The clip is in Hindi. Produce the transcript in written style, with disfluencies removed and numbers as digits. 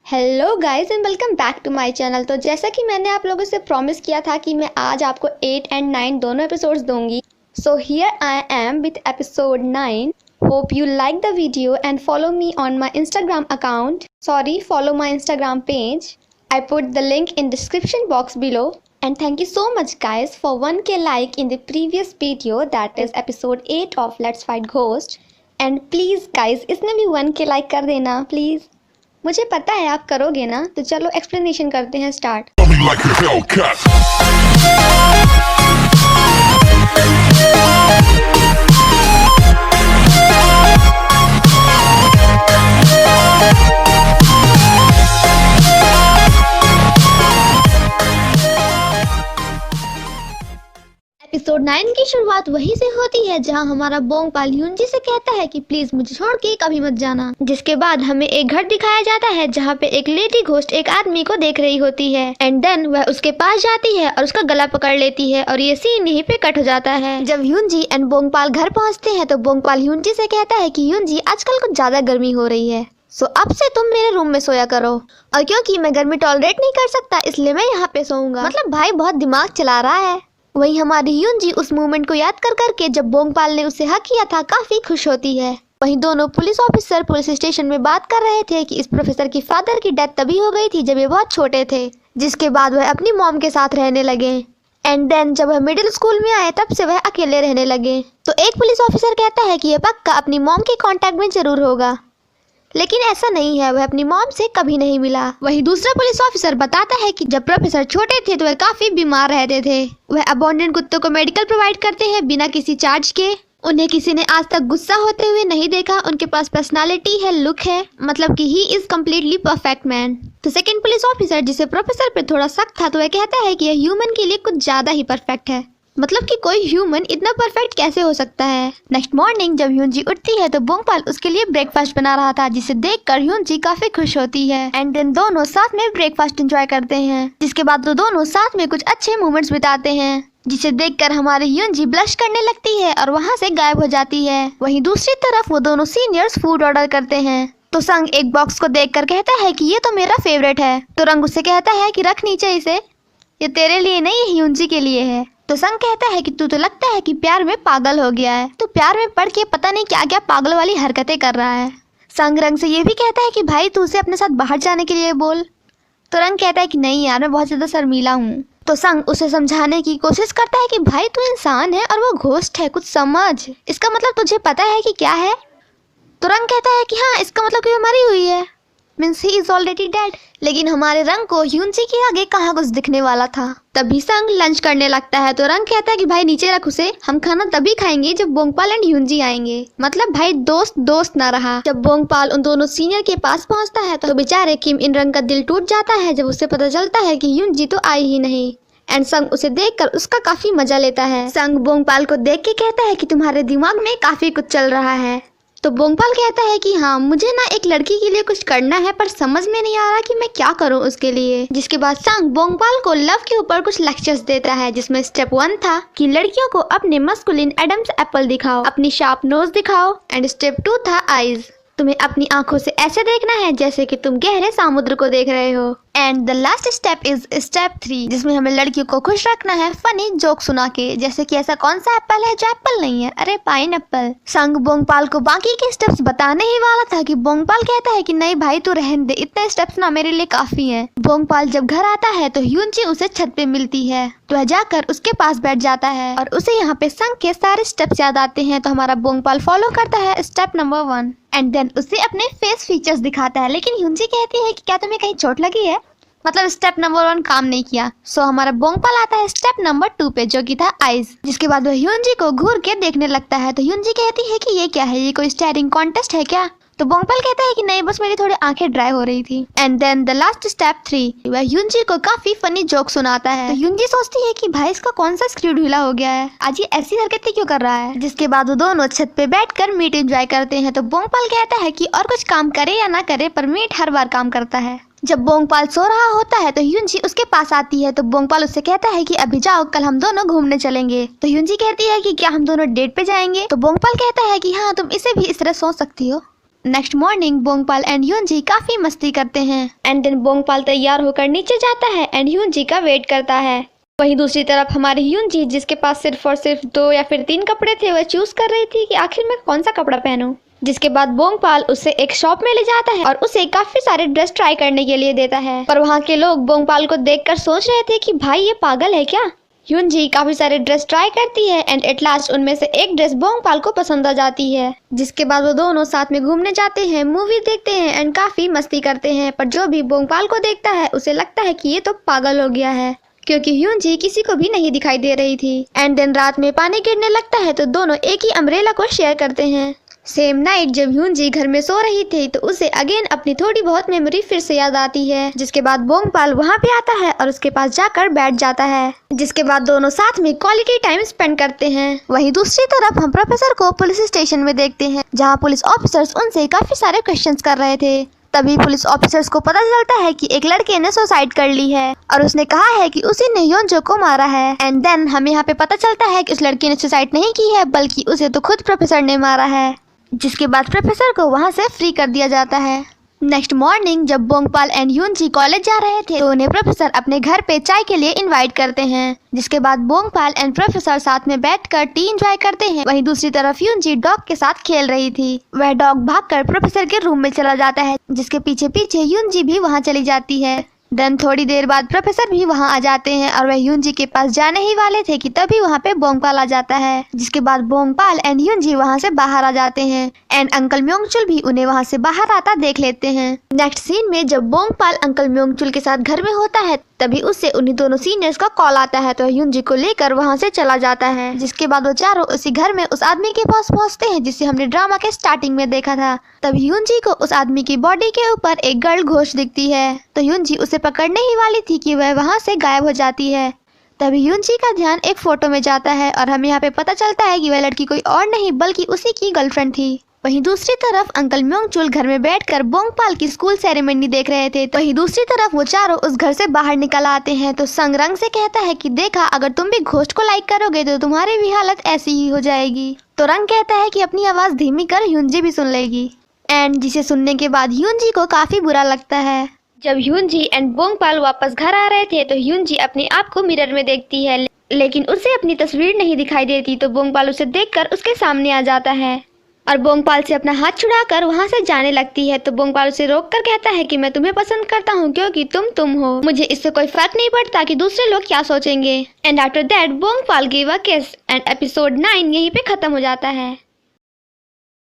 Hello guys and welcome back to my channel. तो जैसा कि मैंने आप लोगों से प्रॉमिस किया था कि मैं आज आपको 8 एंड 9 दोनों एपिसोड्स दूंगी। So here I am with episode 9। Hope you like the video and follow me on my Instagram account. Follow my Instagram page. I put the link in description box below. And thank you so much guys for 1k like in the previous video, that is episode 8 of Let's Fight Ghost. And please guys इसमें भी 1k like कर देना प्लीज़। मुझे पता है आप करोगे ना, तो चलो एक्सप्लेनेशन करते हैं स्टार्ट। एपिसोड 9 की शुरुआत वहीं से होती है जहां हमारा बोंगपाल ह्यूनजी से कहता है कि प्लीज मुझे छोड़ के कभी मत जाना। जिसके बाद हमें एक घर दिखाया जाता है जहां पे एक लेडी घोस्ट एक आदमी को देख रही होती है एंड देन वह उसके पास जाती है और उसका गला पकड़ लेती है और ये सीन यहीं पे कट हो जाता है। जब ह्यूनजी एंड बोंगपाल घर पहुँचते हैं तो बोंगपाल ह्यूनजी से कहता है कि ह्यूनजी आजकल कुछ ज्यादा गर्मी हो रही है, सो अब से तुम मेरे रूम में सोया करो। और क्योंकि मैं गर्मी टॉलरेट नहीं कर सकता इसलिए मैं यहाँ पे सोऊंगा। मतलब भाई बहुत दिमाग चला रहा है। वहीं हमारी ह्यूनजी उस मूवमेंट को याद कर करके जब बोंगपाल ने उसे हक किया था काफी खुश होती है। वहीं दोनों पुलिस ऑफिसर पुलिस स्टेशन में बात कर रहे थे कि इस प्रोफेसर की फादर की डेथ तभी हो गई थी जब ये बहुत छोटे थे, जिसके बाद वह अपनी मॉम के साथ रहने लगे एंड देन जब वह मिडिल स्कूल में आए तब से वह अकेले रहने लगे। तो एक पुलिस ऑफिसर कहता है कि यह पक्का अपनी मॉम के कांटेक्ट में जरूर होगा, लेकिन ऐसा नहीं है, वह अपनी मॉम से कभी नहीं मिला। वही दूसरा पुलिस ऑफिसर बताता है कि जब प्रोफेसर छोटे थे तो वह काफी बीमार रहते थे। वह अबॉन्डेंट कुत्तों को मेडिकल प्रोवाइड करते हैं बिना किसी चार्ज के। उन्हें किसी ने आज तक गुस्सा होते हुए नहीं देखा। उनके पास पर्सनालिटी है, लुक है, मतलब कि he is completely perfect man. तो सेकंड पुलिस ऑफिसर जिसे प्रोफेसर पे थोड़ा शक था तो वह कहता है कि यह ह्यूमन के लिए कुछ ज्यादा ही परफेक्ट है, मतलब कि कोई ह्यूमन इतना परफेक्ट कैसे हो सकता है। नेक्स्ट मॉर्निंग जब ह्यूनजी उठती है तो बोंगपाल उसके लिए ब्रेकफास्ट बना रहा था, जिसे देखकर ह्यूनजी काफी खुश होती है एंड देन दोनों साथ में ब्रेकफास्ट एंजॉय करते हैं। जिसके बाद तो दोनों साथ में कुछ अच्छे मोमेंट्स बिताते हैं, जिसे देखकर हमारी ह्यूनजी ब्लश करने लगती है और वहाँ से गायब हो जाती है। वहीं दूसरी तरफ वो दोनों सीनियर्स फूड ऑर्डर करते हैं तो संग एक बॉक्स को देखकर कहता है कि ये तो मेरा फेवरेट है। तो रंग उससे कहता है कि रख नीचे इसे, ये तेरे लिए नहीं ये ह्यूनजी के लिए है। तो संग कहता है कि तू तो लगता है कि प्यार में पागल हो गया है, तो प्यार में पड़ के पता नहीं क्या क्या पागल वाली हरकतें कर रहा है। संग रंग से ये भी कहता है कि भाई तू उसे अपने साथ बाहर जाने के लिए बोल। तो रंग कहता है कि नहीं यार मैं बहुत ज्यादा शर्मीला हूँ। तो संग उसे समझाने की कोशिश करता है कि भाई तू इंसान है और वो घोस्ट है, कुछ समझ, इसका मतलब तुझे पता है कि क्या है। तो रंग कहता है कि हाँ इसका मतलब कि वो मरी हुई है, means he is already dead. लेकिन हमारे रंग को ह्यूनजी के आगे कहाँ कुछ दिखने वाला था। तभी संग लंच करने लगता है तो रंग कहता है कि भाई नीचे रख उसे, हम खाना तभी खाएंगे जब बोंगपाल एंड ह्यूनजी आएंगे। मतलब भाई दोस्त ना रहा। जब बोंगपाल उन दोनों सीनियर के पास पहुंचता है तो बेचारे किम इन रंग का दिल टूट जाता है जब उसे पता चलता है कि ह्यूनजी तो आई ही नहीं एंड संग उसे देखकर उसका काफी मजा लेता है। संग बोंगपाल को देख के कहता है कि तुम्हारे दिमाग में काफी कुछ चल रहा है। तो बोंगपाल कहता है कि हाँ मुझे ना एक लड़की के लिए कुछ करना है पर समझ में नहीं आ रहा कि मैं क्या करूँ उसके लिए। जिसके बाद संग बोंगपाल को लव के ऊपर कुछ लेक्चर्स देता है, जिसमें स्टेप 1 था कि लड़कियों को अपने मस्कुलिन एडम्स एप्पल दिखाओ, अपनी शार्प नोज दिखाओ एंड स्टेप 2 था आईज, तुम्हें अपनी आंखों से ऐसे देखना है जैसे कि तुम गहरे समुद्र को देख रहे हो। And the last step is step 3, जिसमें हमें लड़कियों को खुश रखना है फनी जोक सुना के, जैसे कि ऐसा कौन सा एप्पल है जो एप्पल नहीं है, अरे पाइन एप्पल। संग बोंगपाल को बाकी के स्टेप्स बताने ही वाला था कि बोंगपाल कहता है कि नहीं भाई तू रहने दे, इतने स्टेप्स ना मेरे लिए काफी हैं। बोंगपाल जब घर आता है तो ह्यूनजी उसे छत पे मिलती है तो वह जाकर उसके पास बैठ जाता है और उसे यहाँ पे संग के सारे स्टेप्स याद आते हैं। तो हमारा बोंगपाल फॉलो करता है स्टेप नंबर 1 एंड देन उसे अपने फेस फीचर्स दिखाता है। लेकिन ह्यूनजी कहती है कि क्या तुम्हें कहीं चोट लगी है, मतलब स्टेप नंबर 1 काम नहीं किया। सो हमारा बोंगपाल आता है स्टेप नंबर 2 पे जो कि था आईज। जिसके बाद वह ह्यूनजी को घूर के देखने लगता है तो ह्यूनजी कहती है कि ये क्या है, ये कोई स्टेयरिंग कॉन्टेस्ट है क्या। तो बोंगपाल कहता है कि नहीं बस मेरी थोड़ी आंखें ड्राई हो रही थी। And then the last step 3 वह ह्यूनजी को काफी फनी जोक सुनाता है। तो ह्यूनजी सोचती है कि भाई इसका कौन सा स्क्रू ढीला हो गया है, आज ये ऐसी हरकतें क्यों कर रहा है। जिसके बाद वो दोनों छत पे बैठकर मीट एंजॉय करते हैं। तो बोंगपाल कहता है कि और कुछ काम करे या ना करे पर मीट हर बार काम करता है। जब बोंगपाल सो रहा होता है तो ह्यूनजी उसके पास आती है तो बोंगपाल उससे कहता है कि अभी जाओ कल हम दोनों घूमने चलेंगे। तो ह्यूनजी कहती है कि क्या हम दोनों डेट पे जाएंगे। तो बोंगपाल कहता है कि हाँ तुम इसे भी इस तरह सोच सकती हो, नेक्स्ट मॉर्निंग बोंगपाल एंड ह्यूनजी काफी मस्ती करते हैं एंड देन बोंगपाल तैयार होकर नीचे जाता है एंड ह्यूनजी का वेट करता है। वहीं दूसरी तरफ हमारी ह्यूनजी, जिसके पास सिर्फ और सिर्फ 2 या फिर 3 कपड़े थे, वह चूज कर रही थी कि आखिर मैं कौन सा कपड़ा पहनूं। जिसके बाद बोंगपाल उसे एक शॉप में ले जाता है और उसे काफी सारे ड्रेस ट्राई करने के लिए देता है। पर वहाँ के लोग बोंगपाल को देखकर सोच रहे थे कि भाई ये पागल है क्या। ह्यूनजी काफी सारे ड्रेस ट्राई करती है एंड एट लास्ट उनमें से एक ड्रेस बोंगपाल को पसंद आ जाती है। जिसके बाद वो दोनों साथ में घूमने जाते हैं, मूवी देखते हैं एंड काफी मस्ती करते हैं। पर जो भी बोंगपाल को देखता है उसे लगता है कि ये तो पागल हो गया है, क्योंकि ह्यूनजी किसी को भी नहीं दिखाई दे रही थी। एंड देन रात में पानी गिरने लगता है तो दोनों एक ही अम्ब्रेला को शेयर करते हैं। सेम नाइट जब ह्यूनजी घर में सो रही थी तो उसे अगेन अपनी थोड़ी बहुत मेमोरी फिर से याद आती है। जिसके बाद बोंगपाल वहाँ पे आता है और उसके पास जाकर बैठ जाता है। जिसके बाद दोनों साथ में क्वालिटी टाइम स्पेंड करते हैं। वहीं दूसरी तरफ हम प्रोफेसर को पुलिस स्टेशन में देखते हैं, जहाँ पुलिस ऑफिसर्स उनसे काफी सारे क्वेश्चंस कर रहे थे। तभी पुलिस ऑफिसर्स को पता चलता है कि एक लड़के ने सुसाइड कर ली है और उसने कहा है कि उसी ने योंजो को मारा है। एंड देन हमें यहाँ पे पता चलता है कि उस लड़के ने सुसाइड नहीं की है, बल्कि उसे तो खुद प्रोफेसर ने मारा है। जिसके बाद प्रोफेसर को वहाँ से फ्री कर दिया जाता है। नेक्स्ट मॉर्निंग जब बोंगपाल एंड ह्यूनजी कॉलेज जा रहे थे तो उन्हें प्रोफेसर अपने घर पे चाय के लिए इनवाइट करते हैं। जिसके बाद बोंगपाल एंड प्रोफेसर साथ में बैठकर टी एंजॉय करते हैं। वहीं दूसरी तरफ ह्यूनजी डॉग के साथ खेल रही थी। वह डॉग भागकर प्रोफेसर के रूम में चला जाता है, जिसके पीछे पीछे ह्यूनजी भी वहाँ चली जाती है। देन थोड़ी देर बाद प्रोफेसर भी वहाँ आ जाते हैं और वह ह्यूनजी के पास जाने ही वाले थे कि तभी वहाँ पे बोंगपाल आ जाता है। जिसके बाद बोंगपाल एंड ह्यूनजी वहाँ से बाहर आ जाते हैं एंड अंकल म्योंगचुल भी उन्हें वहाँ से बाहर आता देख लेते हैं। नेक्स्ट सीन में जब बोंगपाल अंकल म्योंगचुल के साथ घर में होता है तभी उससे उन्हीं दोनों सीनियर्स का कॉल आता है, तो ह्यूनजी को लेकर वहाँ से चला जाता है। जिसके बाद वो चारों उसी घर में उस आदमी के पास पहुँचते हैं जिसे हमने ड्रामा के स्टार्टिंग में देखा था। तब ह्यूनजी को उस आदमी की बॉडी के ऊपर एक गर्ल घोस्ट दिखती है, तो ह्यूनजी उसे पकड़ने ही वाली थी कि वह वहाँ से गायब हो जाती है। तभी ह्यूनजी का ध्यान एक फोटो में जाता है और हमें यहाँ पे पता चलता है कि वह लड़की कोई और नहीं बल्कि उसी की गर्लफ्रेंड थी। वहीं दूसरी तरफ अंकल म्योंगचुल घर में बैठकर बोंगपाल की स्कूल सेरेमनी देख रहे थे। तो वहीं दूसरी तरफ वो चारों उस घर से बाहर निकल आते हैं तो संग रंग से कहता है कि देखा, अगर तुम भी घोस्ट को लाइक करोगे तो तुम्हारी भी हालत ऐसी ही हो जाएगी। तो रंग कहता है कि अपनी आवाज धीमी कर, ह्यूनजी भी सुन लेगी। एंड जिसे सुनने के बाद ह्यूनजी को काफी बुरा लगता है। जब ह्यूनजी एंड बोंगपाल वापस घर आ रहे थे तो ह्यूनजी अपने आप को मिरर में देखती है, लेकिन उसे अपनी तस्वीर नहीं दिखाई देती। तो बोंगपाल उसे देखकर उसके सामने आ जाता है और बोंगपाल से अपना हाथ छुड़ाकर वहाँ से जाने लगती है। तो बोंगपाल उसे रोककर कहता है कि मैं तुम्हें पसंद करता हूँ क्योंकि तुम हो, मुझे इससे कोई फर्क नहीं पड़ता कि दूसरे लोग क्या सोचेंगे। एंड आफ्टर दैट बोंगपाल give a kiss and episode 9 यहीं पे खत्म हो जाता है।